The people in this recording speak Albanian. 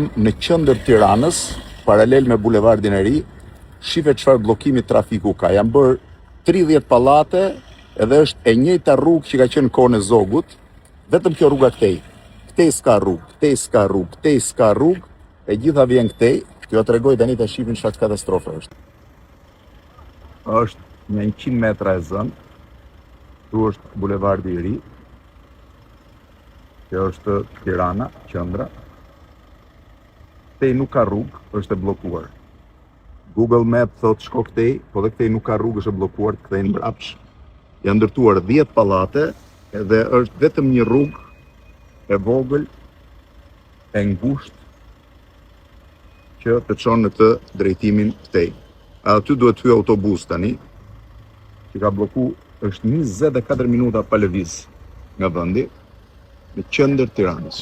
jam në qendër Tiranës, paralel me bulevardin e ri, shife çfarë bllokimi trafiku ka. Jam bërë 30 pallate, edhe është e njëjta rrugë që ka qenë kohën e Zogut, vetëm kjo rruga këtej. Këtej s'ka rrugë, këtej s'ka rrugë, këtej s'ka rrugë, e gjitha vjen këtej. T'ju tregoj tani ta shihni çfarë katastrofe është. Është një 100 metra e zënë. Këtu është bulevardi i ri. Kjo është Tirana, qendra. Këtej nuk ka rrugë, është e bllokuar. Google Map thot shko këtej, po dhe këtej nuk ka rrugë, është e bllokuar, të kthejnë mbrapsh. Janë ndërtuar 10 pallate edhe është vetëm një rrugë e vogël, e ngushtë, që të çon në të drejtimin këtej. Aty duhet hyj autobus tani, që ka blloku, është 24 minuta pa lëviz nga vendi, në qendër Tiranës.